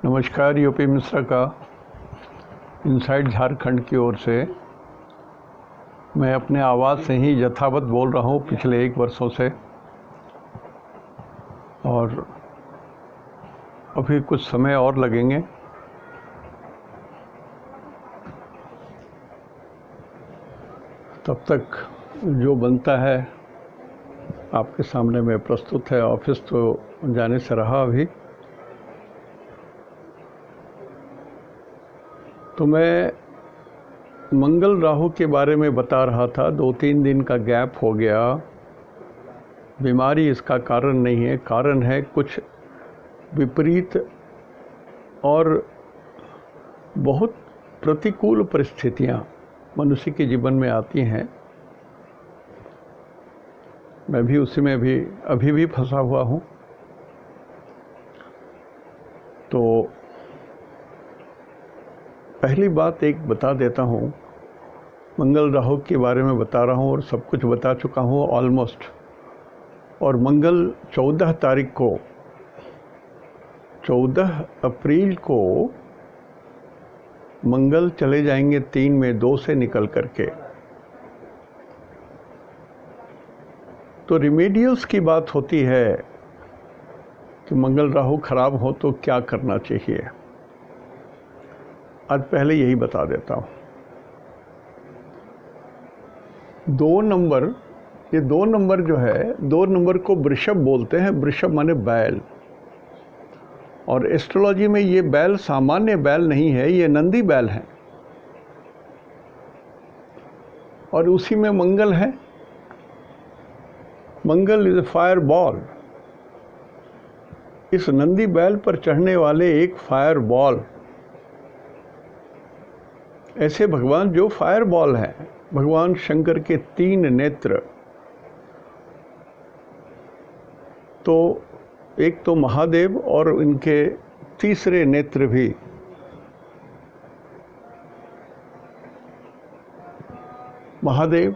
नमस्कार। यूपी मिश्रा का इनसाइड झारखंड की ओर से मैं अपने आवाज़ से ही यथावत बोल रहा हूँ पिछले 1 वर्षों से, और अभी कुछ समय और लगेंगे। तब तक जो बनता है आपके सामने में प्रस्तुत है। ऑफिस तो जाने से रहा अभी, तो मैं मंगल राहु के बारे में बता रहा था। 2-3 दिन का गैप हो गया। बीमारी इसका कारण नहीं है, कारण है कुछ विपरीत और बहुत प्रतिकूल परिस्थितियां मनुष्य के जीवन में आती हैं। मैं भी उसी में अभी भी फंसा हुआ हूँ। तो पहली बात एक बता देता हूँ, मंगल राहु के बारे में बता रहा हूँ और सब कुछ बता चुका हूँ ऑलमोस्ट। और मंगल 14 तारीख को, 14 अप्रैल को मंगल चले जाएंगे 3 में 2 से निकल करके। तो रिमेडियल्स की बात होती है कि मंगल राहु खराब हो तो क्या करना चाहिए। आज पहले यही बता देता हूँ। 2 नंबर, ये 2 नंबर जो है, 2 नंबर को वृषभ बोलते हैं। वृषभ माने बैल, और एस्ट्रोलॉजी में ये बैल सामान्य बैल नहीं है, ये नंदी बैल है। और उसी में मंगल है। मंगल इज ए फायर बॉल। इस नंदी बैल पर चढ़ने वाले एक फायर बॉल, ऐसे भगवान जो फायर बॉल हैं, भगवान शंकर के 3 नेत्र। तो एक तो महादेव और इनके तीसरे नेत्र भी महादेव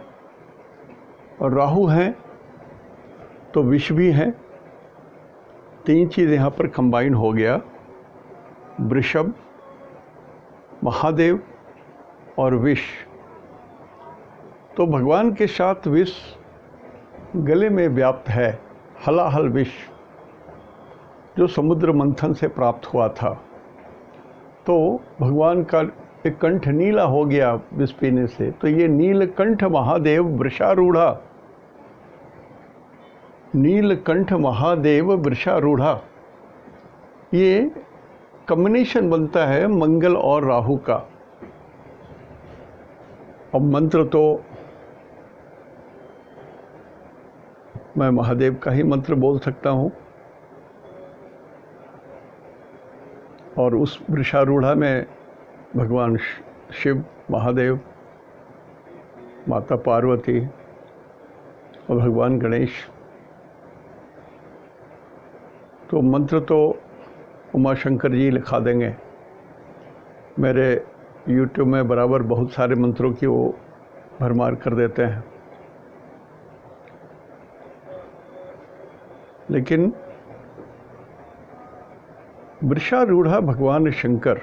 और राहु हैं, तो विष भी हैं। 3 चीज़ यहाँ पर कंबाइन हो गया, वृषभ, महादेव और विष। तो भगवान के साथ विष गले में व्याप्त है, हलाहल विष, जो समुद्र मंथन से प्राप्त हुआ था। तो भगवान का एक कंठ नीला हो गया विष पीने से। तो ये नीलकंठ महादेव वृषारूढ़ा, नीलकंठ महादेव वृषारूढ़ा, ये कॉम्बिनेशन बनता है मंगल और राहु का। अब मंत्र तो मैं महादेव का ही मंत्र बोल सकता हूँ, और उस वृषारूढ़ा में भगवान शिव, महादेव, माता पार्वती और भगवान गणेश। तो मंत्र तो उमा शंकर जी लिखा देंगे। मेरे यूट्यूब में बराबर बहुत सारे मंत्रों की वो भरमार कर देते हैं। लेकिन वृषारूढ़ा भगवान शंकर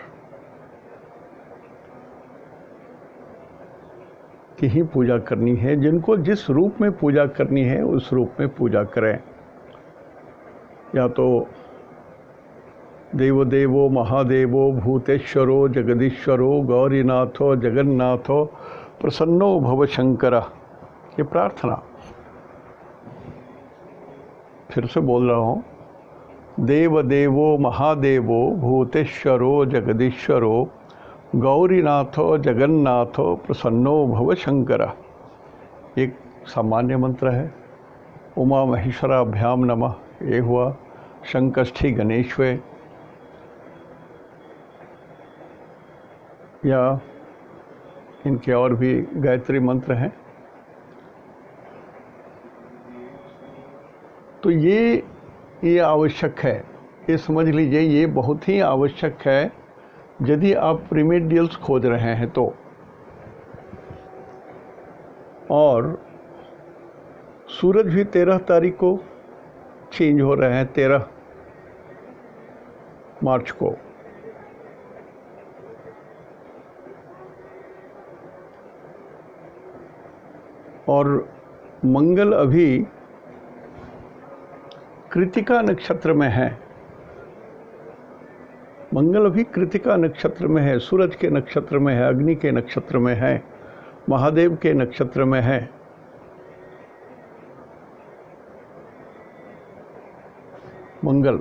की ही पूजा करनी है। जिनको जिस रूप में पूजा करनी है उस रूप में पूजा करें। या तो देवदेवो महादेवो भूतेश्वरो जगदीश्वरो गौरीनाथो जगन्नाथो प्रसन्नो भव शंकर, ये प्रार्थना फिर से बोल रहा हूँ। देवदेवो महादेवो भूतेश्वरो जगदीश्वरो गौरीनाथो जगन्नाथो प्रसन्नो भव शंकर, एक सामान्य मंत्र है। उमा महेश्वराभ्याम नमः, ये हुआ। संकष्ठी गणेश्वे, या इनके और भी गायत्री मंत्र हैं। तो ये आवश्यक है, ये समझ लीजिए, ये बहुत ही आवश्यक है यदि आप रिमेडियल्स खोज रहे हैं तो। और सूरज भी 13 तारीख को चेंज हो रहे हैं, 13 मार्च को। और मंगल अभी कृतिका नक्षत्र में है। मंगल अभी कृतिका नक्षत्र में है, सूरज के नक्षत्र में है, अग्नि के नक्षत्र में है, महादेव के नक्षत्र में है। मंगल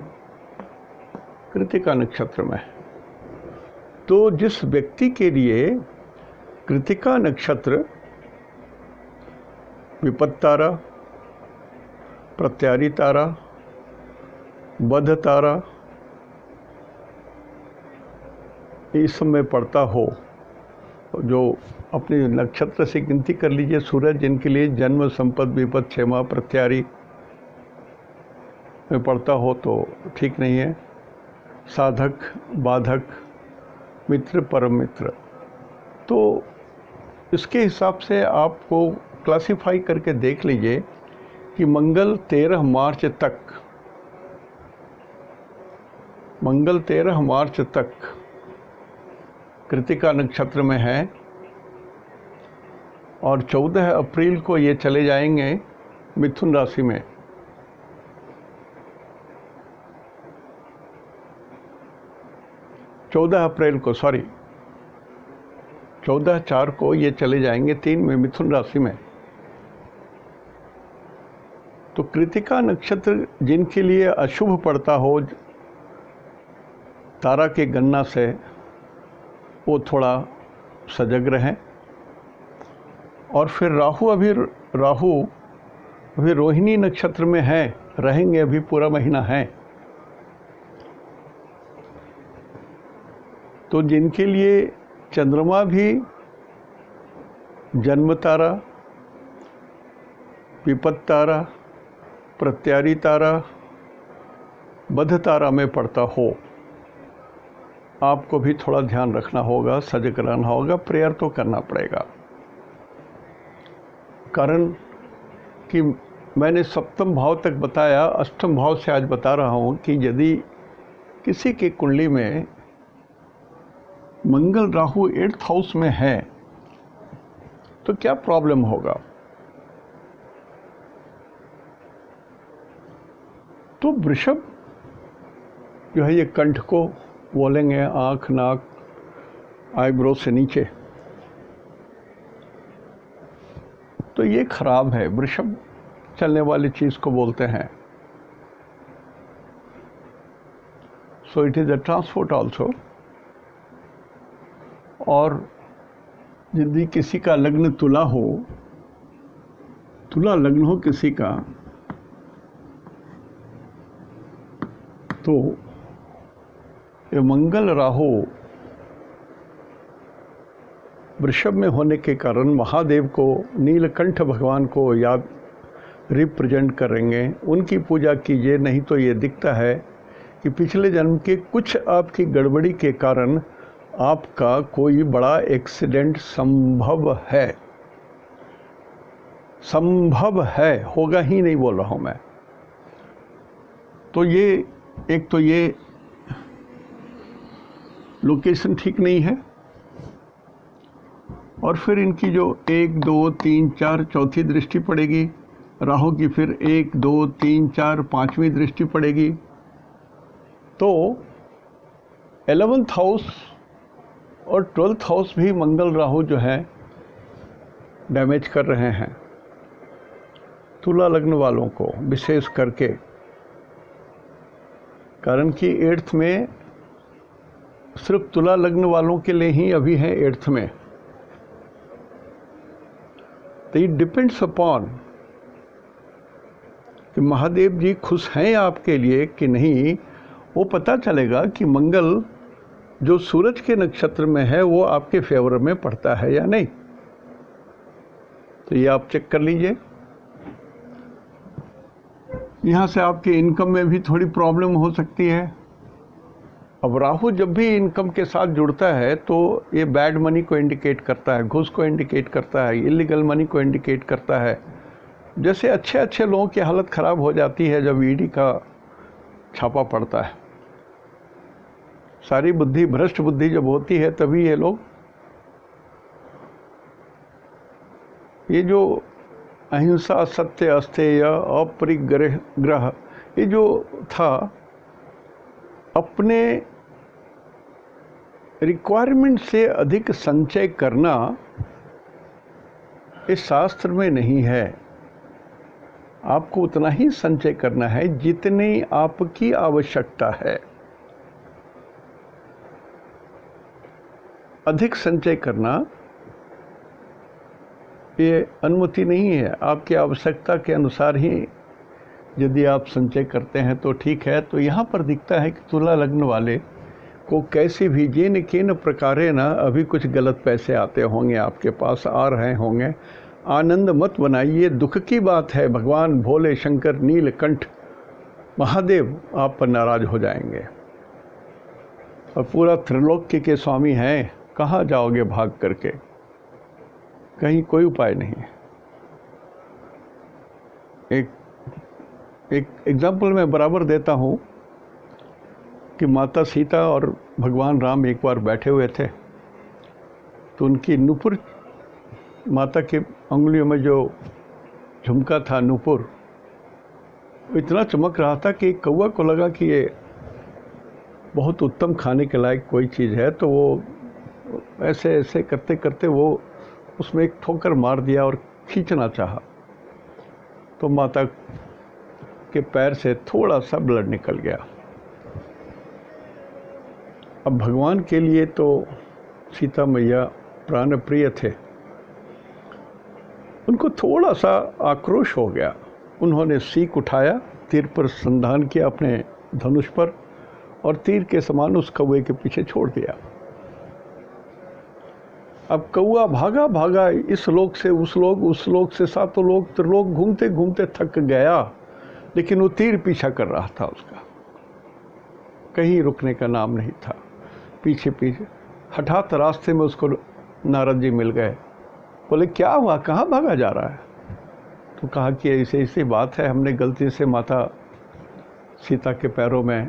कृतिका नक्षत्र में है। तो जिस व्यक्ति के लिए कृतिका नक्षत्र विपत्त तारा, प्रत्यारी तारा, बध तारा इस समय पड़ता हो, जो अपने नक्षत्र से गिनती कर लीजिए, सूरज जिनके लिए जन्म, संपद, विपत्त, क्षेमा, प्रत्यारी में पड़ता हो तो ठीक नहीं है। साधक, बाधक, मित्र, परम मित्र, तो इसके हिसाब से आपको क्लासिफाई करके देख लीजिए कि मंगल 13 मार्च तक कृतिका नक्षत्र में है और 14 अप्रैल को ये चले जाएंगे मिथुन राशि में। 14/4 को ये चले जाएंगे 3 में मिथुन राशि में। तो कृतिका नक्षत्र जिनके लिए अशुभ पड़ता हो तारा के गणना से, वो थोड़ा सजग रहें। और फिर राहु अभी रोहिणी नक्षत्र में है, रहेंगे, अभी पूरा महीना है। तो जिनके लिए चंद्रमा भी जन्म तारा, विपत्त तारा, प्रत्यारी तारा, बध तारा में पड़ता हो, आपको भी थोड़ा ध्यान रखना होगा, सजग रहना होगा, प्रेयर तो करना पड़ेगा। कारण कि मैंने सप्तम भाव तक बताया, अष्टम भाव से आज बता रहा हूँ कि यदि किसी की कुंडली में मंगल राहु 8th हाउस में है तो क्या प्रॉब्लम होगा। तो वृषभ जो है ये कंठ को बोलेंगे, आँख, नाक, आईब्रो से नीचे, तो ये खराब है। वृषभ चलने वाली चीज़ को बोलते हैं। So it is a transport also. और यदि किसी का लग्न तुला लग्न हो किसी का, तो ये मंगल राहु वृषभ में होने के कारण महादेव को, नीलकंठ भगवान को याद रिप्रेजेंट करेंगे, उनकी पूजा कीजिए। नहीं तो ये दिखता है कि पिछले जन्म के कुछ आपकी गड़बड़ी के कारण आपका कोई बड़ा एक्सीडेंट संभव है, होगा ही नहीं बोल रहा हूँ मैं। तो ये एक तो ये लोकेशन ठीक नहीं है, और फिर इनकी जो 1, 2, 3, 4 चौथी दृष्टि पड़ेगी राहु की, फिर 1, 2, 3, 4 5वीं दृष्टि पड़ेगी। तो 11th हाउस और 12th हाउस भी मंगल राहु जो है डैमेज कर रहे हैं तुला लग्न वालों को विशेष करके। कारण कि 8th में सिर्फ तुला लग्न वालों के लिए ही अभी है 8th में। तो इट डिपेंड्स अपॉन कि महादेव जी खुश हैं आपके लिए कि नहीं, वो पता चलेगा कि मंगल जो सूरज के नक्षत्र में है वो आपके फेवर में पड़ता है या नहीं। तो ये आप चेक कर लीजिए। यहाँ से आपके इनकम में भी थोड़ी प्रॉब्लम हो सकती है। अब राहु जब भी इनकम के साथ जुड़ता है तो ये बैड मनी को इंडिकेट करता है, घूस को इंडिकेट करता है, इलीगल मनी को इंडिकेट करता है। जैसे अच्छे अच्छे लोगों की हालत ख़राब हो जाती है जब ईडी का छापा पड़ता है। सारी बुद्धि, भ्रष्ट बुद्धि जब होती है तभी ये लोग, ये जो अहिंसा, सत्य, अस्तेय, अपरिग्रह, ये जो था, अपने रिक्वायरमेंट से अधिक संचय करना इस शास्त्र में नहीं है। आपको उतना ही संचय करना है जितनी आपकी आवश्यकता है। अधिक संचय करना ये अनुमति नहीं है। आपकी आवश्यकता के अनुसार ही यदि आप संचय करते हैं तो ठीक है। तो यहाँ पर दिखता है कि तुला लग्न वाले को कैसे भी जेन केन प्रकारे ना अभी कुछ गलत पैसे आते होंगे, आपके पास आ रहे होंगे। आनंद मत बनाइए, दुख की बात है। भगवान भोले शंकर नीलकंठ महादेव आप पर नाराज हो जाएंगे और पूरा त्रिलोक्य के स्वामी हैं। कहाँ जाओगे भाग करके? कहीं कोई उपाय नहीं है। एक एग्जाम्पल मैं बराबर देता हूँ कि माता सीता और भगवान राम एक बार बैठे हुए थे, तो उनकी नुपुर, माता के अंगुलियों में जो झुमका था नुपुर, इतना चमक रहा था कि कौवा को लगा कि ये बहुत उत्तम खाने के लायक कोई चीज़ है। तो वो ऐसे ऐसे करते करते वो उसमें एक ठोकर मार दिया और खींचना चाहा, तो माता के पैर से थोड़ा सा ब्लड निकल गया। अब भगवान के लिए तो सीता मैया प्राण प्रिय थे, उनको थोड़ा सा आक्रोश हो गया। उन्होंने सीख उठाया, तीर पर संधान किया अपने धनुष पर, और तीर के समान उस कौवे के पीछे छोड़ दिया। अब कौवा भागा भागा इस लोक से उस लोक से सातों लोक त्रिलोक घूमते घूमते थक गया, लेकिन वो तीर पीछा कर रहा था उसका, कहीं रुकने का नाम नहीं था। पीछे पीछे हठात रास्ते में उसको नारद जी मिल गए। बोले क्या हुआ, कहाँ भागा जा रहा है? तो कहा कि ऐसे ऐसी बात है, हमने गलती से माता सीता के पैरों में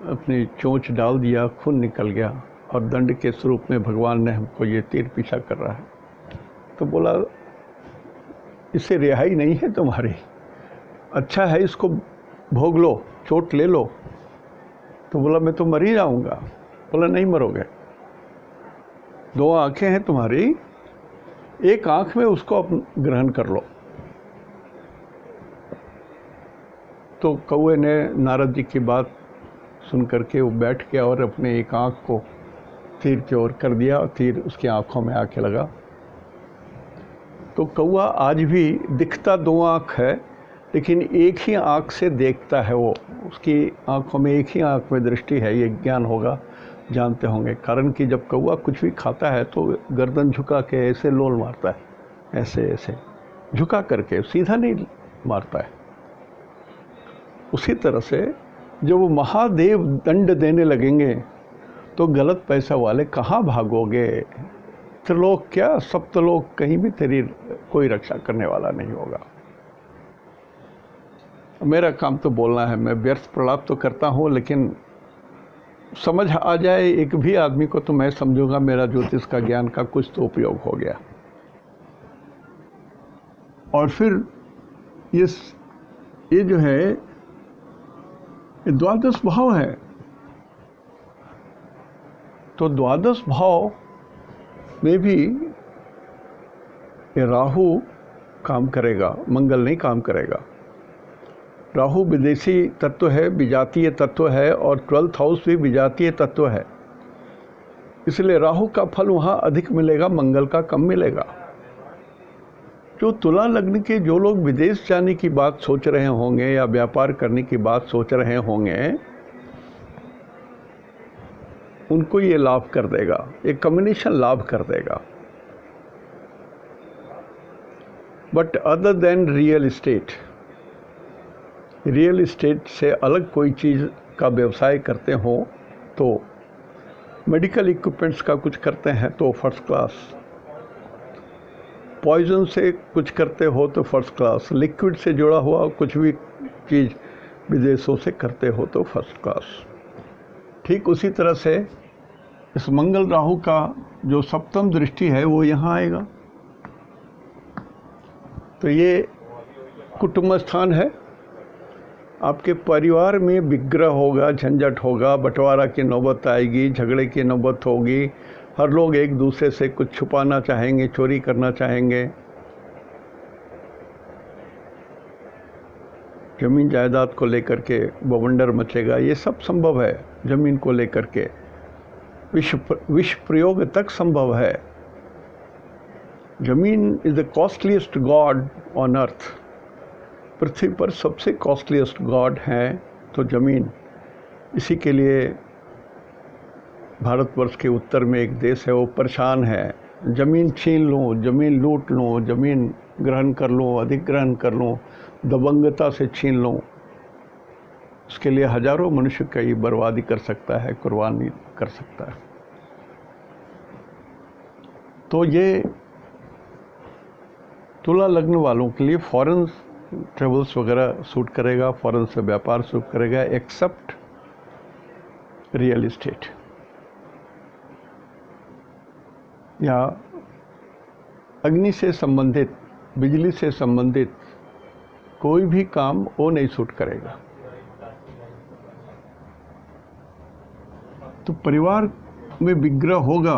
अपनी चोंच डाल दिया, खून निकल गया और दंड के स्वरूप में भगवान ने हमको ये तीर पीछा कर रहा है। तो बोला इससे रिहाई नहीं है तुम्हारी, अच्छा है इसको भोग लो, चोट ले लो। तो बोला मैं तो मर ही जाऊंगा। बोला नहीं मरोगे, दो आंखें हैं तुम्हारी, एक आंख में उसको ग्रहण कर लो। तो कौवे ने नारद जी की बात सुन करके वो बैठ गया और अपने एक आंख को तीर की ओर कर दिया, तीर उसकी आंखों में आके लगा। तो कौवा आज भी दिखता दो आंख है, लेकिन एक ही आंख से देखता है वो, उसकी आंखों में एक ही आंख में दृष्टि है। ये ज्ञान होगा, जानते होंगे। कारण कि जब कौवा कुछ भी खाता है तो गर्दन झुका के ऐसे लोल मारता है, ऐसे ऐसे झुका करके, सीधा नहीं मारता है। उसी तरह से जब वो महादेव दंड देने लगेंगे तो गलत पैसा वाले कहाँ भागोगे? त्रिलोक क्या, सप्तलोक, कहीं भी तेरी कोई रक्षा करने वाला नहीं होगा। मेरा काम तो बोलना है, मैं व्यर्थ प्रलाप तो करता हूँ, लेकिन समझ आ जाए एक भी आदमी को तो मैं समझूंगा मेरा ज्योतिष का ज्ञान का कुछ तो उपयोग हो गया। और फिर ये जो है ये द्वादश भाव है, तो द्वादश भाव में भी ये राहु काम करेगा, मंगल नहीं काम करेगा। राहु विदेशी तत्व है, विजातीय तत्व है, और 12th हाउस भी विजातीय तत्व है। इसलिए राहु का फल वहाँ अधिक मिलेगा, मंगल का कम मिलेगा। जो तुला लग्न के जो लोग विदेश जाने की बात सोच रहे होंगे या व्यापार करने की बात सोच रहे होंगे, उनको ये लाभ कर देगा, एक कॉम्बिनेशन लाभ कर देगा। But other than real estate, real estate से अलग कोई चीज़ का व्यवसाय करते हो, तो मेडिकल इक्विपमेंट्स का कुछ करते हैं तो फर्स्ट क्लास, पॉइजन से कुछ करते हो तो फर्स्ट क्लास, लिक्विड से जुड़ा हुआ कुछ भी चीज़ विदेशों से करते हो तो फर्स्ट क्लास। ठीक उसी तरह से इस मंगल राहु का जो सप्तम दृष्टि है वो यहाँ आएगा। तो ये कुटुंब स्थान है। आपके परिवार में विग्रह होगा, झंझट होगा, बंटवारा की नौबत आएगी, झगड़े की नौबत होगी, हर लोग एक दूसरे से कुछ छुपाना चाहेंगे, चोरी करना चाहेंगे, जमीन जायदाद को लेकर के बवंडर मचेगा। ये सब संभव है। जमीन को लेकर के विष प्रयोग तक संभव है। जमीन is the costliest god on earth. पृथ्वी पर सबसे कॉस्टलीस्ट गॉड है तो जमीन। इसी के लिए भारतवर्ष के उत्तर में एक देश है, वो परेशान है। ज़मीन छीन लूँ, ज़मीन लूट लूँ, ज़मीन ग्रहण कर लूँ, अधिग्रहण कर लूँ, दबंगता से छीन लूँ। उसके लिए हजारों मनुष्य की बर्बादी कर सकता है, कुर्बानी कर सकता है। तो ये तुला लग्न वालों के लिए फॉरेन ट्रेवल्स वगैरह सूट करेगा, फॉरेन से व्यापार सूट करेगा, एक्सेप्ट रियल एस्टेट या अग्नि से संबंधित, बिजली से संबंधित कोई भी काम वो नहीं सूट करेगा। तो परिवार में विग्रह होगा,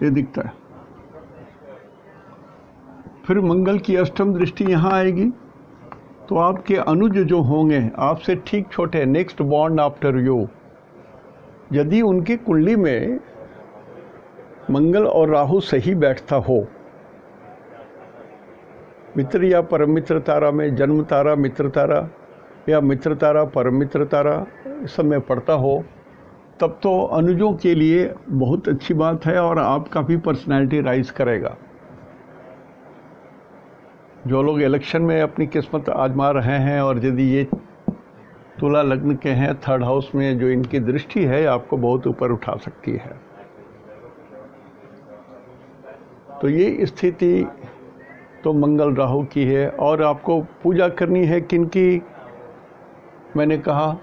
ये दिखता है। फिर मंगल की अष्टम दृष्टि यहाँ आएगी तो आपके अनुज जो होंगे आपसे ठीक छोटे, नेक्स्ट बॉर्न आफ्टर यू, यदि उनकी कुंडली में मंगल और राहु सही बैठता हो, मित्र या परम मित्र तारा में जन्म तारा मित्र तारा या मित्र तारा परम मित्र तारा इस समय पड़ता हो, तब तो अनुजों के लिए बहुत अच्छी बात है और आपका भी पर्सनैलिटी राइज करेगा। जो लोग इलेक्शन में अपनी किस्मत आजमा रहे हैं और यदि ये तुला लग्न के हैं, थर्ड हाउस में जो इनकी दृष्टि है आपको बहुत ऊपर उठा सकती है। तो ये स्थिति तो मंगल राहु की है। और आपको पूजा करनी है किनकी? मैंने कहा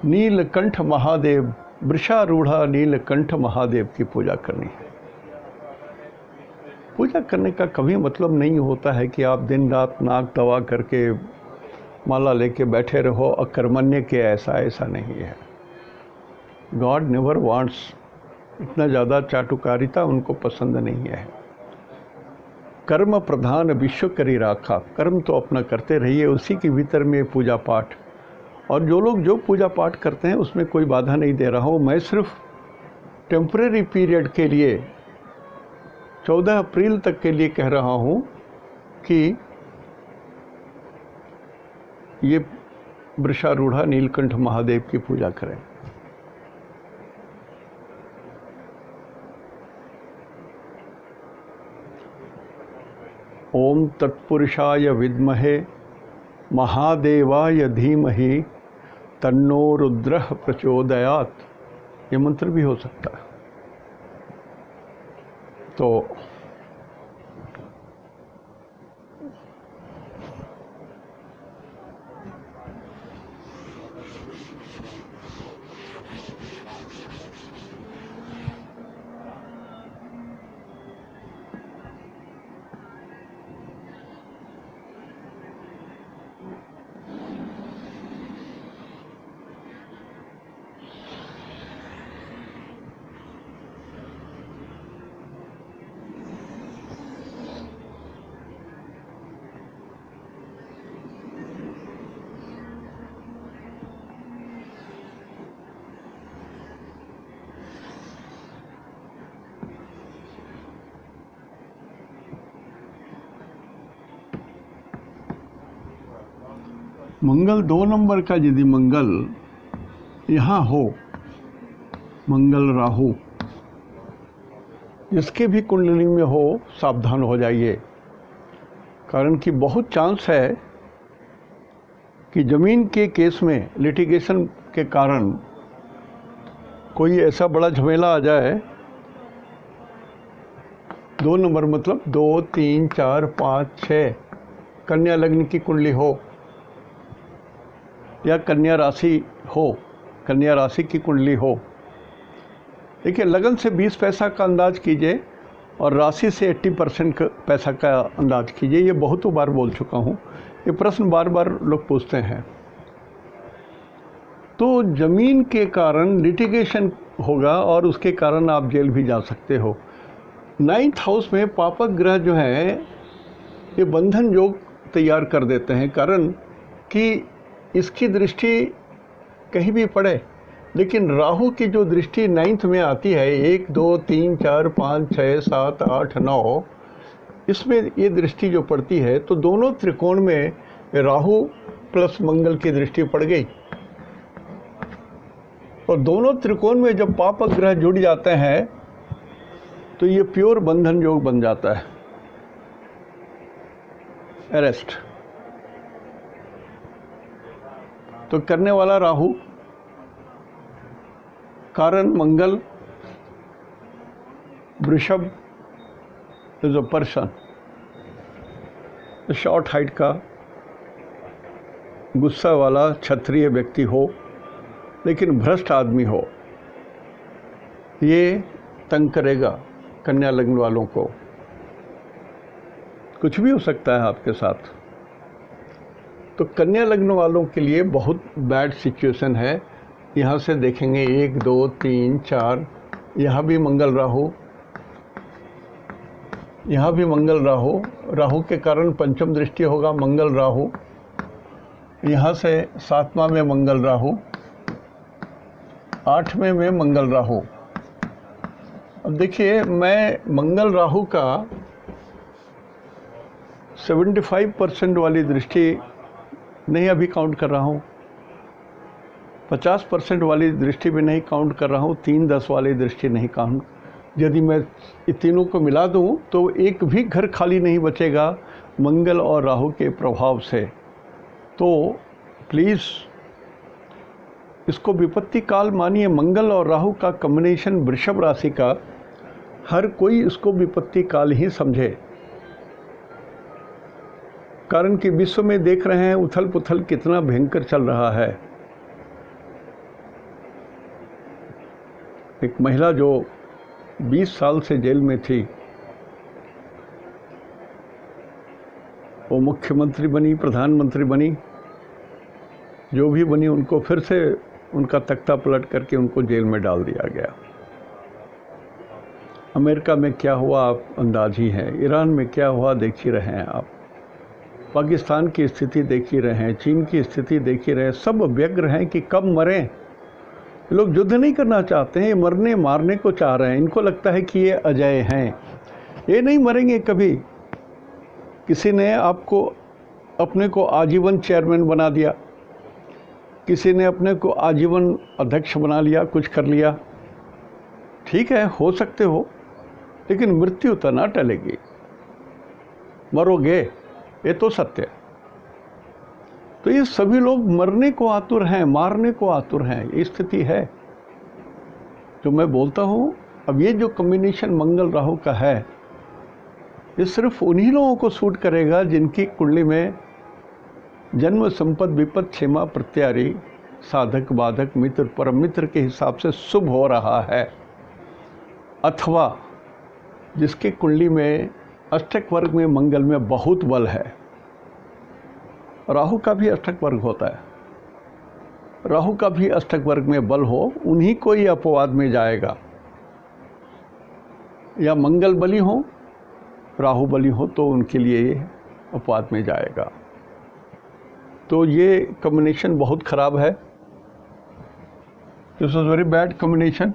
नीलकंठ महादेव, वृषारूढ़ा नीलकंठ महादेव की पूजा करनी है। पूजा करने का कभी मतलब नहीं होता है कि आप दिन रात नाक दबा करके माला लेके बैठे रहो अकर्मण्य के, ऐसा नहीं है। गॉड नेवर वांट्स, इतना ज़्यादा चाटुकारिता उनको पसंद नहीं है। कर्म प्रधान विश्व करी राखा, कर्म तो अपना करते रहिए, उसी के भीतर में पूजा पाठ। और जो लोग जो पूजा पाठ करते हैं उसमें कोई बाधा नहीं दे रहा हूँ। मैं सिर्फ टेम्परेरी पीरियड के लिए 14 अप्रैल तक के लिए कह रहा हूँ कि ये वृषारूढ़ा नीलकंठ महादेव की पूजा करें। ओम तत्पुरुषाय विद्महे महादेवाय धीमहि तन्नो रुद्रः प्रचोदयात्, ये मंत्र भी हो सकता है। तो मंगल 2 नंबर का यदि मंगल यहाँ हो, मंगल राहु जिसके भी कुंडली में हो, सावधान हो जाइए। कारण कि बहुत चांस है कि ज़मीन के केस में लिटिगेशन के कारण कोई ऐसा बड़ा झमेला आ जाए। 2 नंबर मतलब 2, 3, 4, 5, 6 कन्या लग्न की कुंडली हो या कन्या राशि हो, कन्या राशि की कुंडली हो। देखिए लगन से 20 पैसा का अंदाज कीजिए और राशि से 80% पैसा का अंदाज कीजिए। ये बहुत बार बोल चुका हूँ, ये प्रश्न बार बार लोग पूछते हैं। तो ज़मीन के कारण लिटिगेशन होगा और उसके कारण आप जेल भी जा सकते हो। 9th हाउस में पापक ग्रह जो है ये बंधन योग तैयार कर देते हैं, कारण कि इसकी दृष्टि कहीं भी पड़े, लेकिन राहु की जो दृष्टि 9th में आती है 1 2 3 4 5 6 7 8 9, इसमें ये दृष्टि जो पड़ती है तो दोनों त्रिकोण में राहु प्लस मंगल की दृष्टि पड़ गई। और दोनों त्रिकोण में जब पापक ग्रह जुड़ जाते हैं तो ये प्योर बंधन योग बन जाता है, अरेस्ट। तो करने वाला राहु, कारण मंगल, वृषभ is a person, short height का गुस्सा वाला क्षत्रिय व्यक्ति हो लेकिन भ्रष्ट आदमी हो, ये तंग करेगा कन्या लग्न वालों को। कुछ भी हो सकता है आपके साथ। तो कन्या लग्न वालों के लिए बहुत बैड सिचुएशन है। यहाँ से देखेंगे 1 2 3 4, यहाँ भी मंगल राहु, यहाँ भी मंगल राहु, राहु के कारण पंचम दृष्टि होगा मंगल राहु, यहाँ से 7वां में मंगल राहु, 8वें में मंगल राहु। अब देखिए, मैं मंगल राहु का 75% वाली दृष्टि नहीं अभी काउंट कर रहा हूँ, 50% वाली दृष्टि भी नहीं काउंट कर रहा हूँ, 3-10 वाली दृष्टि नहीं काउंट। यदि मैं इन तीनों को मिला दूँ तो एक भी घर खाली नहीं बचेगा मंगल और राहु के प्रभाव से। तो प्लीज़ इसको विपत्ति काल मानिए। मंगल और राहु का कॉम्बिनेशन वृषभ राशि का, हर कोई इसको विपत्ति काल ही समझे, कारण कि विश्व में देख रहे हैं उथल पुथल कितना भयंकर चल रहा है। एक महिला जो 20 साल से जेल में थी, वो मुख्यमंत्री बनी, प्रधानमंत्री बनी, जो भी बनी, उनको फिर से उनका तख्ता पलट करके उनको जेल में डाल दिया गया। अमेरिका में क्या हुआ आप अंदाज ही है, ईरान में क्या हुआ देख ही रहे हैं आप, पाकिस्तान की स्थिति देख ही रहे हैं, चीन की स्थिति देख ही रहे हैं। सब व्यग्र हैं कि कब मरें। लोग युद्ध नहीं करना चाहते हैं, ये मरने मारने को चाह रहे हैं। इनको लगता है कि ये अजय हैं, ये नहीं मरेंगे कभी। किसी ने आपको अपने को आजीवन चेयरमैन बना दिया, किसी ने अपने को आजीवन अध्यक्ष बना लिया, कुछ कर लिया, ठीक है, हो सकते हो, लेकिन मृत्यु तो ना टलेगी, मरोगे, ये तो सत्य है। तो ये सभी लोग मरने को आतुर हैं, मारने को आतुर हैं, ये स्थिति है जो मैं बोलता हूँ। अब ये जो कॉम्बिनेशन मंगल राहु का है, ये सिर्फ उन्हीं लोगों को सूट करेगा जिनकी कुंडली में जन्म, संपद, विपद, क्षेमा, प्रत्यारी, साधक, बाधक, मित्र, परम मित्र के हिसाब से शुभ हो रहा है, अथवा जिसके कुंडली में अष्टक वर्ग में मंगल में बहुत बल है। राहु का भी अष्टक वर्ग होता है, राहु का भी अष्टक वर्ग में बल हो, उन्हीं को ही अपवाद में जाएगा। या मंगल बली हो, राहु बली हो, तो उनके लिए अपवाद में जाएगा। तो ये कॉम्बिनेशन बहुत ख़राब है, this is very bad combination.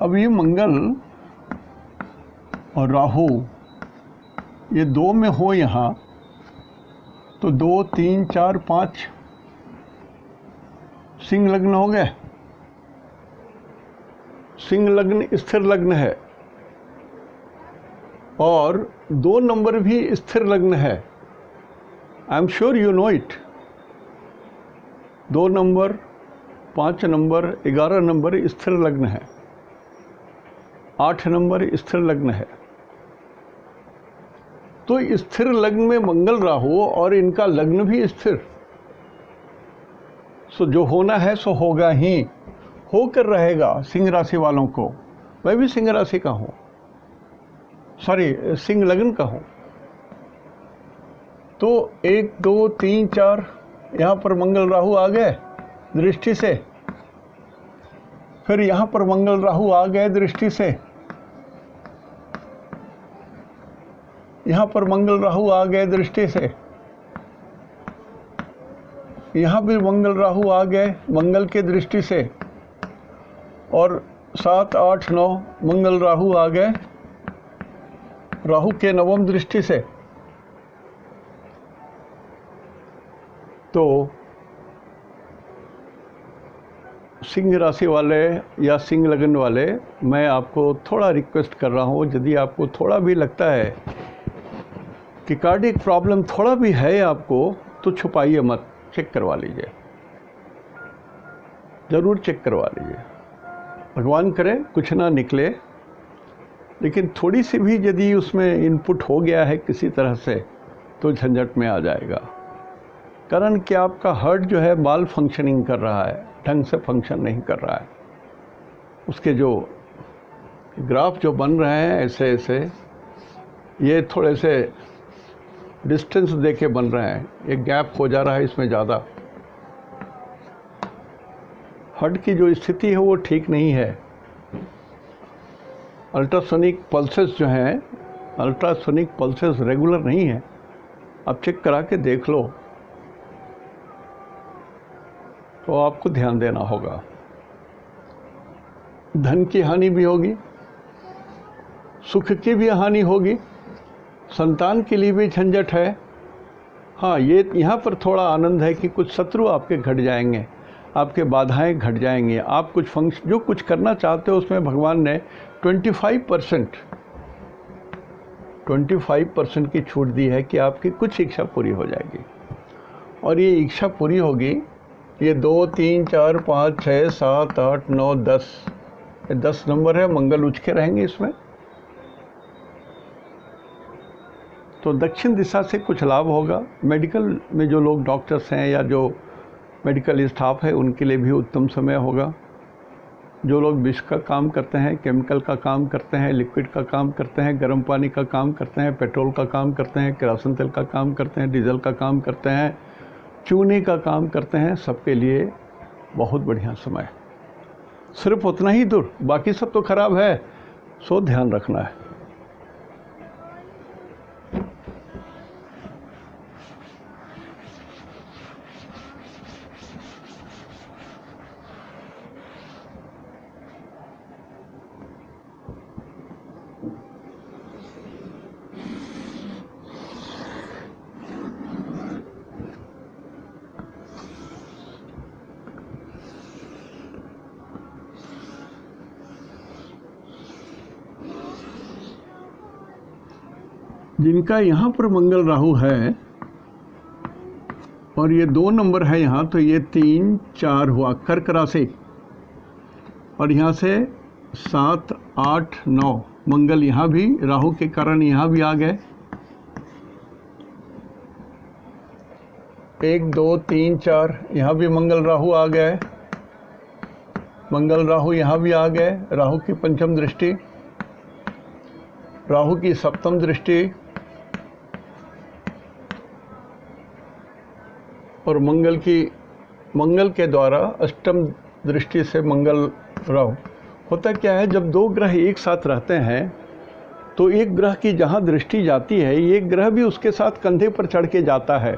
अब ये मंगल और राहु ये 2 में हो यहाँ, तो 2 3 4 5 सिंह लग्न हो गए। सिंह लग्न स्थिर लग्न है और 2 नंबर भी स्थिर लग्न है। I am sure you know it. 2 number 5 number 11 number स्थिर लग्न है, 8 नंबर स्थिर लग्न है। तो स्थिर लग्न में मंगल राहु और इनका लग्न भी स्थिर, सो जो होना है सो होगा ही, होकर रहेगा सिंह राशि वालों को। मैं भी सिंह राशि का हूँ, सॉरी सिंह लग्न का हूँ। तो 1 2 3 4 यहाँ पर मंगल राहु आ गए दृष्टि से, फिर यहाँ पर मंगल राहु आ गए दृष्टि से, यहाँ पर मंगल राहु आ गए दृष्टि से, यहाँ भी मंगल राहु आ गए मंगल के दृष्टि से, और 7 8 9 मंगल राहु आ गए राहु के नवम दृष्टि से। तो सिंह राशि वाले या सिंह लगन वाले, मैं आपको थोड़ा रिक्वेस्ट कर रहा हूँ, यदि आपको थोड़ा भी लगता है कि कार्डियक प्रॉब्लम थोड़ा भी है आपको, तो छुपाइए मत, चेक करवा लीजिए, ज़रूर चेक करवा लीजिए। भगवान करे कुछ ना निकले, लेकिन थोड़ी सी भी यदि उसमें इनपुट हो गया है किसी तरह से, तो झंझट में आ जाएगा। कारण कि आपका हार्ट जो है माल फंक्शनिंग कर रहा है, ढंग से फंक्शन नहीं कर रहा है। उसके जो ग्राफ जो बन रहे हैं ऐसे ऐसे, ये थोड़े से डिस्टेंस देके बन रहे हैं, एक गैप हो जा रहा है इसमें ज़्यादा। हार्ट की जो स्थिति है वो ठीक नहीं है। अल्ट्रासोनिक पल्सेस जो हैं, अल्ट्रासोनिक पल्सेस रेगुलर नहीं है। आप चेक करा के देख लो, तो आपको ध्यान देना होगा। धन की हानि भी होगी, सुख की भी हानि होगी, संतान के लिए भी झंझट है। हाँ, ये यहाँ पर थोड़ा आनंद है कि कुछ शत्रु आपके घट जाएंगे, आपके बाधाएं घट जाएंगी। आप कुछ फंक्शन जो कुछ करना चाहते हो उसमें भगवान ने 25% की छूट दी है कि आपकी कुछ इच्छा पूरी हो जाएगी। और ये इच्छा पूरी होगी, ये 2 3 4 5 6 7 8 9 10, ये 10 नंबर है, मंगल उच्च के रहेंगे इसमें। तो दक्षिण दिशा से कुछ लाभ होगा। मेडिकल में जो लोग डॉक्टर्स हैं या जो मेडिकल स्टाफ है उनके लिए भी उत्तम समय होगा। जो लोग विष का काम करते हैं, केमिकल का काम करते हैं, लिक्विड का काम करते हैं, गर्म पानी का काम करते हैं, पेट्रोल का काम करते हैं, केरोसिन तेल का काम करते हैं, डीजल का काम करते हैं, चूने का काम करते हैं, सबके लिए बहुत बढ़िया समय। सिर्फ उतना ही दूर, बाकी सब तो खराब है, सो ध्यान रखना है। जिनका यहाँ पर मंगल राहु है और ये 2 नंबर है यहाँ, तो ये 3 4 हुआ कर्क राशि, और यहाँ से 7 8 9 मंगल यहाँ भी राहु के कारण यहाँ भी आ गए। 1 2 3 4 यहाँ भी मंगल राहु आ गए, मंगल राहु यहाँ भी आ गए। राहु की पंचम दृष्टि, राहु की सप्तम दृष्टि, और मंगल के द्वारा अष्टम दृष्टि से मंगल राहु। होता क्या है, जब 2 ग्रह एक साथ रहते हैं तो एक ग्रह की जहाँ दृष्टि जाती है, एक ग्रह भी उसके साथ कंधे पर चढ़ के जाता है।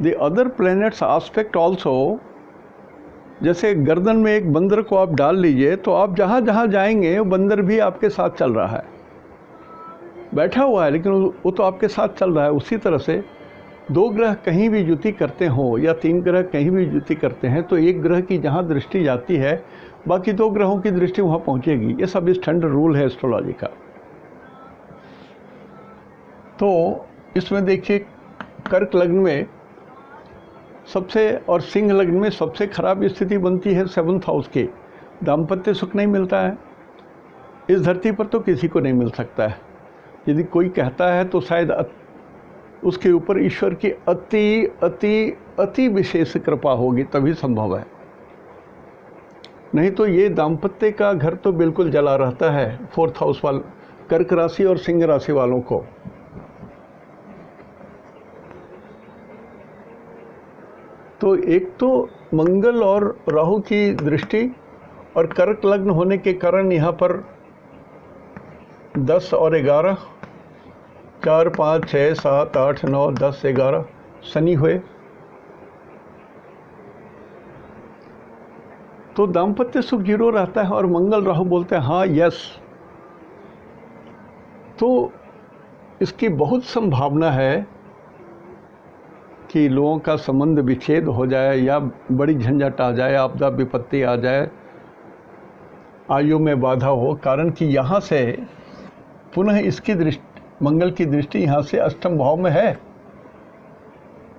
The other planets aspect also, जैसे गर्दन में एक बंदर को आप डाल लीजिए, तो आप जहाँ जहाँ जाएंगे वो बंदर भी आपके साथ चल रहा है, बैठा हुआ है, लेकिन वो तो आपके साथ चल रहा है। उसी तरह से 2 ग्रह कहीं भी युति करते हो या 3 ग्रह कहीं भी युति करते हैं, तो एक ग्रह की जहाँ दृष्टि जाती है, बाकी 2 ग्रहों की दृष्टि वहाँ पहुँचेगी। ये सब स्टैंडर्ड रूल है एस्ट्रोलॉजी का। तो इसमें देखिए कर्क लग्न में सबसे, और सिंह लग्न में सबसे खराब स्थिति बनती है 7th हाउस की। दाम्पत्य सुख नहीं मिलता है, इस धरती पर तो किसी को नहीं मिल सकता है। यदि कोई कहता है तो शायद उसके ऊपर ईश्वर की अति अति अति विशेष कृपा होगी, तभी संभव है। नहीं तो ये दाम्पत्य का घर तो बिल्कुल जला रहता है 4th हाउस वाले कर्क राशि और सिंह राशि वालों को। तो एक तो मंगल और राहु की दृष्टि और कर्क लग्न होने के कारण यहाँ पर 10 और 11, 4, 5, 6, 7, 8, 9, 10, 11 शनि हुए। तो दाम्पत्य सुख 0 रहता है और मंगल राहु बोलते हैं हाँ यस। तो इसकी बहुत संभावना है कि लोगों का संबंध विच्छेद हो जाए या बड़ी झंझट आ जाए, आपदा विपत्ति आ जाए, आयु में बाधा हो, कारण कि यहाँ से पुनः इसकी दृष्टि, मंगल की दृष्टि यहाँ से अष्टम भाव में है।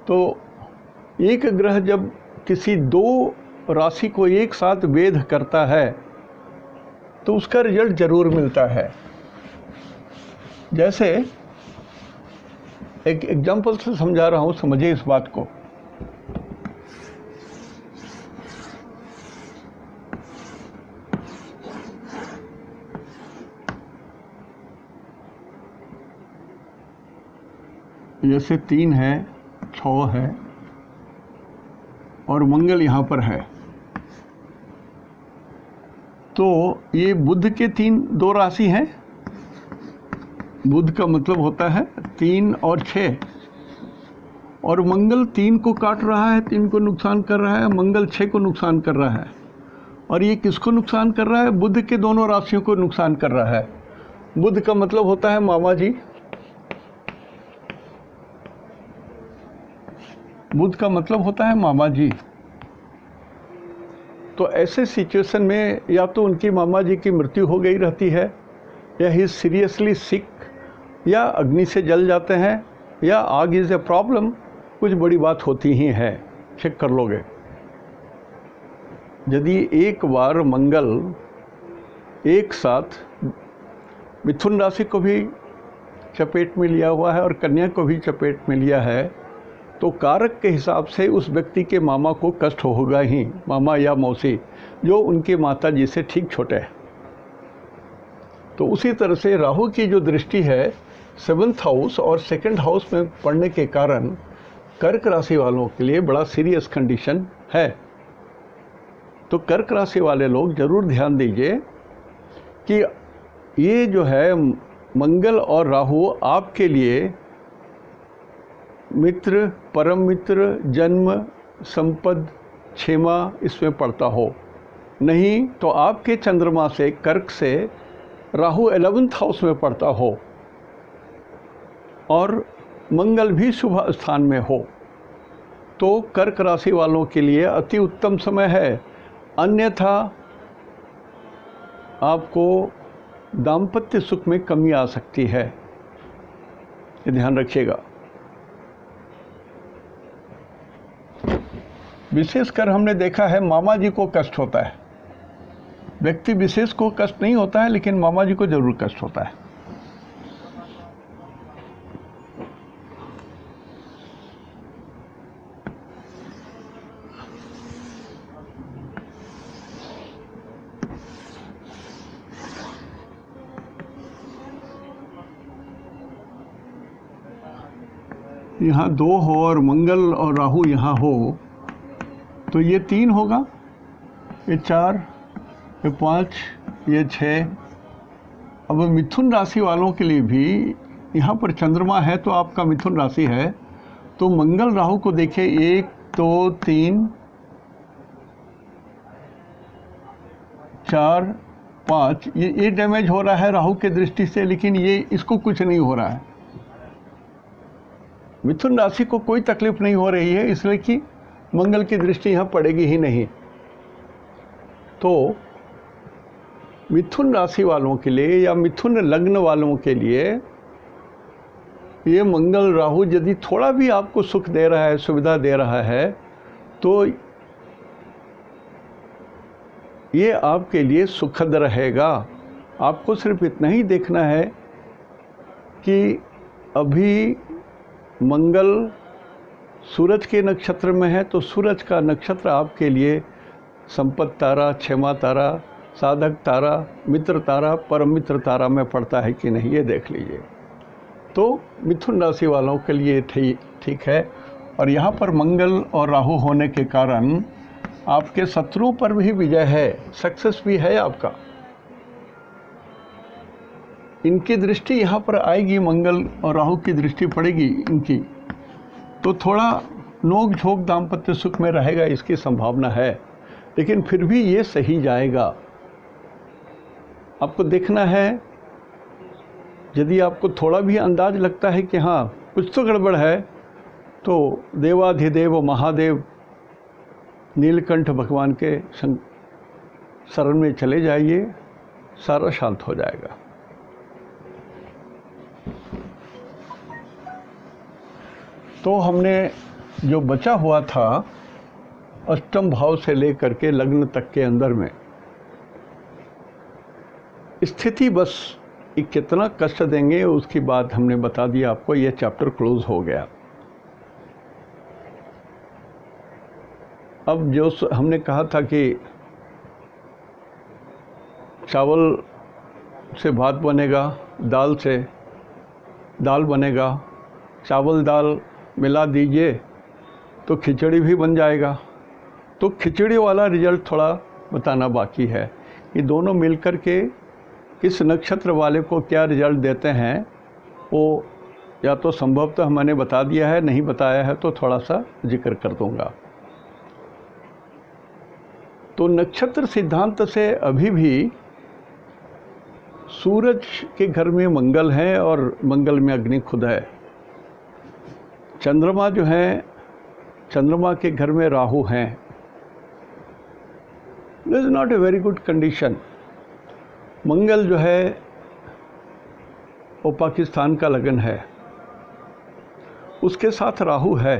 तो एक ग्रह जब किसी 2 राशि को एक साथ वेध करता है तो उसका रिजल्ट जरूर मिलता है। जैसे एक एग्जाम्पल से समझा रहा हूँ, समझिए इस बात को। जैसे 3 है, 6 है और मंगल यहाँ पर है, तो ये बुध के 2 राशि हैं। बुध का मतलब होता है 3 और 6, और मंगल 3 को काट रहा है, 3 को नुकसान कर रहा है, मंगल 6 को नुकसान कर रहा है। और ये किसको नुकसान कर रहा है? बुध के दोनों राशियों को नुकसान कर रहा है। बुध का मतलब होता है मामा जी, बुध का मतलब होता है मामा जी। तो ऐसे सिचुएशन में या तो उनकी मामा जी की मृत्यु हो गई रहती है, या ही सीरियसली सिक, या अग्नि से जल जाते हैं, या आग इज़ ए प्रॉब्लम, कुछ बड़ी बात होती ही है, चेक कर लोगे। यदि एक बार मंगल एक साथ मिथुन राशि को भी चपेट में लिया हुआ है और कन्या को भी चपेट में लिया है, तो कारक के हिसाब से उस व्यक्ति के मामा को कष्ट होगा ही, मामा या मौसी, जो उनके माता जी से ठीक छोटे हैं। तो उसी तरह से राहु की जो दृष्टि है 7th हाउस और 2nd हाउस में पड़ने के कारण कर्क राशि वालों के लिए बड़ा सीरियस कंडीशन है। तो कर्क राशि वाले लोग ज़रूर ध्यान दीजिए कि ये जो है मंगल और राहु आपके लिए मित्र, परम मित्र, जन्म, संपद, क्षेमा इसमें पड़ता हो। नहीं तो आपके चंद्रमा से, कर्क से राहु 11th हाउस में पड़ता हो और मंगल भी शुभ स्थान में हो, तो कर्क राशि वालों के लिए अति उत्तम समय है। अन्यथा आपको दाम्पत्य सुख में कमी आ सकती है, ये ध्यान रखिएगा। विशेषकर हमने देखा है मामा जी को कष्ट होता है, व्यक्ति विशेष को कष्ट नहीं होता है, लेकिन मामा जी को जरूर कष्ट होता है। यहाँ 2 हो और मंगल और राहु यहाँ हो तो ये 3 होगा, ये 4, ये 5, ये 6। अब मिथुन राशि वालों के लिए भी यहाँ पर चंद्रमा है, तो आपका मिथुन राशि है, तो मंगल राहु को देखिए 1, 2, 3, 4, 5, ये डैमेज हो रहा है राहु के दृष्टि से, लेकिन ये इसको कुछ नहीं हो रहा है। मिथुन राशि को कोई तकलीफ नहीं हो रही है, इसलिए कि मंगल की दृष्टि यहाँ पड़ेगी ही नहीं। तो मिथुन राशि वालों के लिए या मिथुन लग्न वालों के लिए ये मंगल राहु यदि थोड़ा भी आपको सुख दे रहा है, सुविधा दे रहा है, तो ये आपके लिए सुखद रहेगा। आपको सिर्फ इतना ही देखना है कि अभी मंगल सूरज के नक्षत्र में है, तो सूरज का नक्षत्र आपके लिए संपत्ति तारा, क्षमा तारा, साधक तारा, मित्र तारा, परम मित्र तारा में पड़ता है कि नहीं, ये देख लीजिए। तो मिथुन राशि वालों के लिए ठीक है। और यहाँ पर मंगल और राहु होने के कारण आपके शत्रुओं पर भी विजय है, सक्सेस भी है आपका। इनकी दृष्टि यहाँ पर आएगी, मंगल और राहु की दृष्टि पड़ेगी इनकी, तो थोड़ा नोक झोंक दाम्पत्य सुख में रहेगा, इसकी संभावना है। लेकिन फिर भी ये सही जाएगा। आपको देखना है, यदि आपको थोड़ा भी अंदाज लगता है कि हाँ कुछ तो गड़बड़ है, तो देवाधिदेव महादेव नीलकंठ भगवान के शरण में चले जाइए, सारा शांत हो जाएगा। तो हमने जो बचा हुआ था अष्टम भाव से लेकर के लग्न तक के अंदर में स्थिति बस कितना कष्ट देंगे उसकी बात हमने बता दिया आपको। यह चैप्टर क्लोज हो गया। अब जो हमने कहा था कि चावल से भात बनेगा, दाल से दाल बनेगा, चावल दाल मिला दीजिए तो खिचड़ी भी बन जाएगा। तो खिचड़ी वाला रिजल्ट थोड़ा बताना बाकी है कि दोनों मिलकर के किस नक्षत्र वाले को क्या रिजल्ट देते हैं, वो या तो संभवतः मैंने बता दिया है, नहीं बताया है तो थोड़ा सा जिक्र कर दूंगा। तो नक्षत्र सिद्धांत से अभी भी सूरज के घर में मंगल है और मंगल में अग्नि खुद है। चंद्रमा जो है, चंद्रमा के घर में राहु हैं। This is not a very good condition. Mangal जो है वो पाकिस्तान का लगन है, उसके साथ राहु है,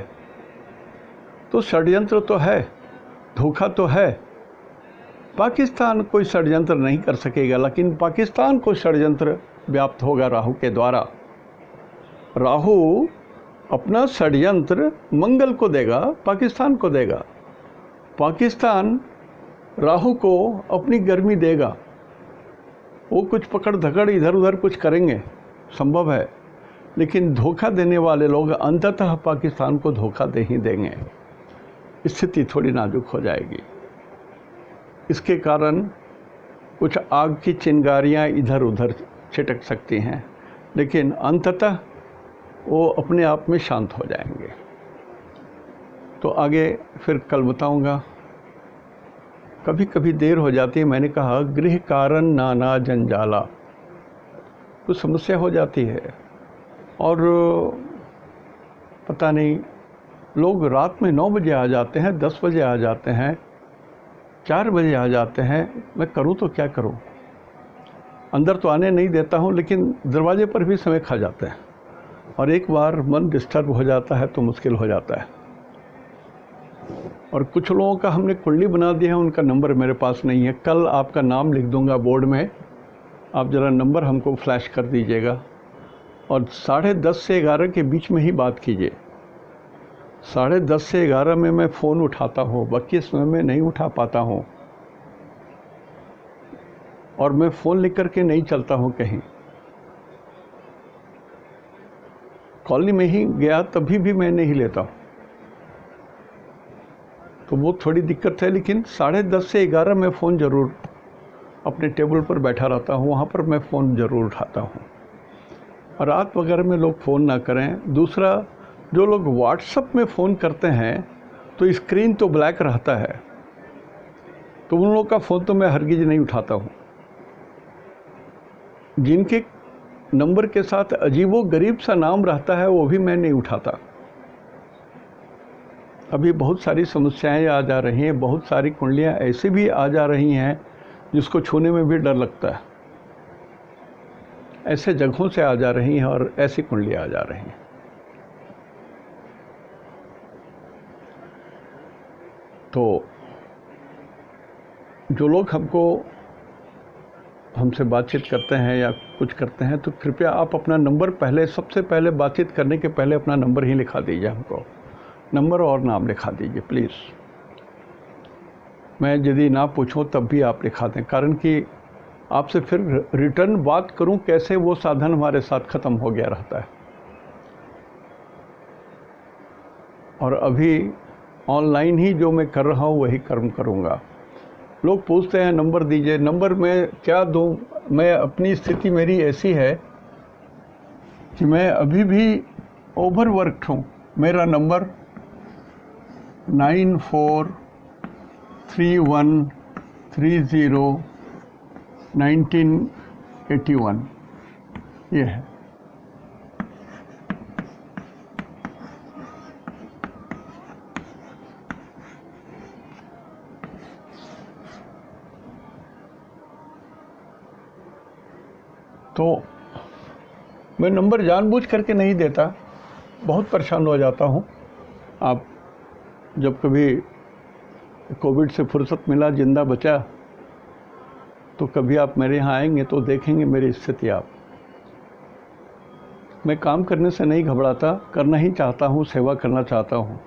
तो षड्यंत्र तो है, धोखा तो है। पाकिस्तान कोई षड्यंत्र नहीं कर सकेगा, लेकिन पाकिस्तान को षड्यंत्र व्याप्त होगा राहु के द्वारा। राहु अपना षड्यंत्र मंगल को देगा, पाकिस्तान को देगा। पाकिस्तान राहु को अपनी गर्मी देगा। वो कुछ पकड़ धकड़ इधर उधर कुछ करेंगे, संभव है, लेकिन धोखा देने वाले लोग अंततः पाकिस्तान को धोखा दे ही देंगे। स्थिति थोड़ी नाजुक हो जाएगी। इसके कारण कुछ आग की चिंगारियां इधर उधर छिटक सकती हैं, लेकिन अंततः वो अपने आप में शांत हो जाएंगे। तो आगे फिर कल बताऊंगा। कभी कभी देर हो जाती है, मैंने कहा गृह कारण नाना जंजाला, कुछ समस्या हो जाती है और पता नहीं, लोग रात में 9 बजे आ जाते हैं, 10 बजे आ जाते हैं, 4 बजे आ जाते हैं। मैं करूं तो क्या करूं? अंदर तो आने नहीं देता हूं, लेकिन दरवाजे पर भी समय खा जाते हैं और एक बार मन डिस्टर्ब हो जाता है तो मुश्किल हो जाता है। और कुछ लोगों का हमने कुंडली बना दिया है, उनका नंबर मेरे पास नहीं है। कल आपका नाम लिख दूंगा बोर्ड में, आप ज़रा नंबर हमको फ्लैश कर दीजिएगा और 10:30 से 11 के बीच में ही बात कीजिए। 10:30 से 11 में मैं फ़ोन उठाता हूँ, बाकी समय में नहीं उठा पाता हूँ और मैं फ़ोन लेकर के नहीं चलता हूँ कहीं। कॉलोनी में ही गया तभी भी मैं नहीं लेता हूँ, तो वो थोड़ी दिक्कत है। लेकिन 10:30 से 11 मैं फ़ोन ज़रूर अपने टेबल पर बैठा रहता हूँ, वहाँ पर मैं फ़ोन ज़रूर उठाता हूँ। और रात वगैरह में लोग फ़ोन ना करें। दूसरा, जो लोग व्हाट्सएप में फ़ोन करते हैं तो स्क्रीन तो ब्लैक रहता है, तो उन लोगों का फ़ोन तो मैं हरगिज़ नहीं उठाता हूँ। जिनके नंबर के साथ अजीबो गरीब सा नाम रहता है वो भी मैं नहीं उठाता। अभी बहुत सारी समस्याएं आ जा रही हैं, बहुत सारी कुंडलियां ऐसी भी आ जा रही हैं जिसको छूने में भी डर लगता है। ऐसे जगहों से आ जा रही हैं और ऐसी कुंडलियां आ जा रही हैं। तो जो लोग हमसे बातचीत करते हैं या कुछ करते हैं तो कृपया आप अपना नंबर सबसे पहले बातचीत करने के पहले अपना नंबर ही लिखा दीजिए, हमको नंबर और नाम लिखा दीजिए प्लीज़। मैं यदि ना पूछूं तब भी आप लिखा दें, कारण कि आपसे फिर रिटर्न बात करूं कैसे, वो साधन हमारे साथ ख़त्म हो गया रहता है। और अभी ऑनलाइन ही जो मैं कर रहा हूं वही कर्म करूंगा। लोग पूछते हैं नंबर दीजिए, नंबर मैं क्या दूं? मैं अपनी स्थिति मेरी ऐसी है कि मैं अभी भी ओवरवर्कड हूं। मेरा नंबर 9431301981 ये है। तो मैं नंबर जानबूझ करके नहीं देता, बहुत परेशान हो जाता हूँ। आप जब कभी कोविड से फुर्सत मिला, जिंदा बचा, तो कभी आप मेरे यहाँ आएंगे तो देखेंगे मेरी स्थिति आप। मैं काम करने से नहीं घबराता, करना ही चाहता हूँ, सेवा करना चाहता हूँ।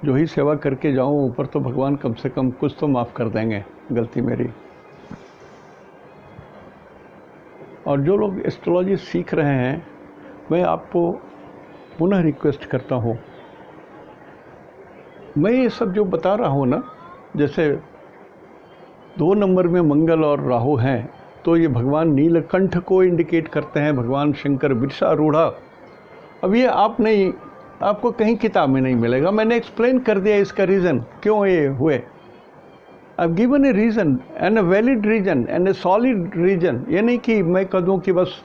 जो ही सेवा करके जाऊँ ऊपर तो भगवान कम से कम कुछ तो माफ़ कर देंगे गलती मेरी। और जो लोग एस्ट्रोलॉजी सीख रहे हैं, मैं आपको पुनः रिक्वेस्ट करता हूँ, मैं ये सब जो बता रहा हूँ ना, जैसे 2 नंबर में मंगल और राहु हैं, तो ये भगवान नीलकंठ को इंडिकेट करते हैं, भगवान शंकर वृषारूढ़ा। अब ये आपको कहीं किताब में नहीं मिलेगा। मैंने एक्सप्लेन कर दिया इसका रीज़न क्यों ये हुए। I've given a reason and a valid reason and a solid reason। ये नहीं कि मैं कह दूँ कि बस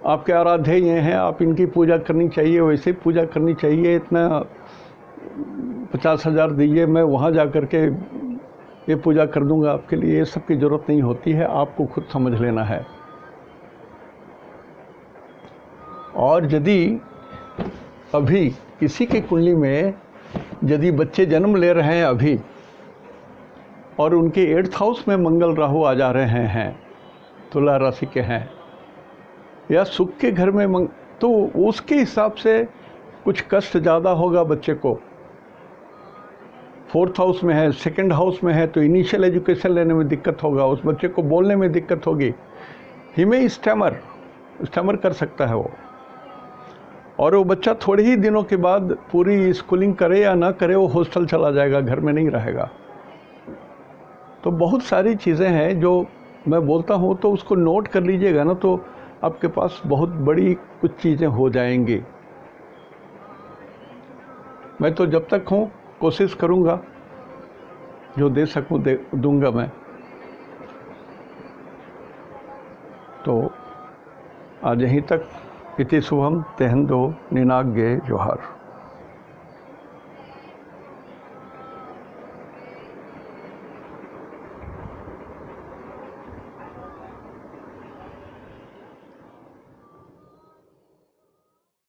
आपके आराध्य ये हैं, आप इनकी पूजा करनी चाहिए, वैसे पूजा करनी चाहिए, इतना 50,000 दीजिए, मैं वहाँ जा कर के ये पूजा कर दूँगा आपके लिए। ये सब की ज़रूरत नहीं होती है, आपको खुद समझ लेना है। और यदि अभी किसी की कुंडली में यदि बच्चे जन्म ले रहे हैं अभी, और उनके 8th हाउस में मंगल राहु आ जा रहे हैं, तुला राशि के हैं, या सुख के घर में तो उसके हिसाब से कुछ कष्ट ज़्यादा होगा बच्चे को। 4th हाउस में है, 2nd हाउस में है, तो इनिशियल एजुकेशन लेने में दिक्कत होगा, उस बच्चे को बोलने में दिक्कत होगी। ही में स्टैमर कर सकता है वो। और वो बच्चा थोड़े ही दिनों के बाद पूरी स्कूलिंग करे या ना करे, वो हॉस्टल चला जाएगा, घर में नहीं रहेगा। तो बहुत सारी चीज़ें हैं जो मैं बोलता हूँ, तो उसको नोट कर लीजिएगा ना, तो आपके पास बहुत बड़ी कुछ चीज़ें हो जाएंगी। मैं तो जब तक हूँ कोशिश करूँगा, जो दे सकूँ दूँगा मैं। तो आज यहीं तक। इति शुभम तेहंदो निनाग्ये जोहार।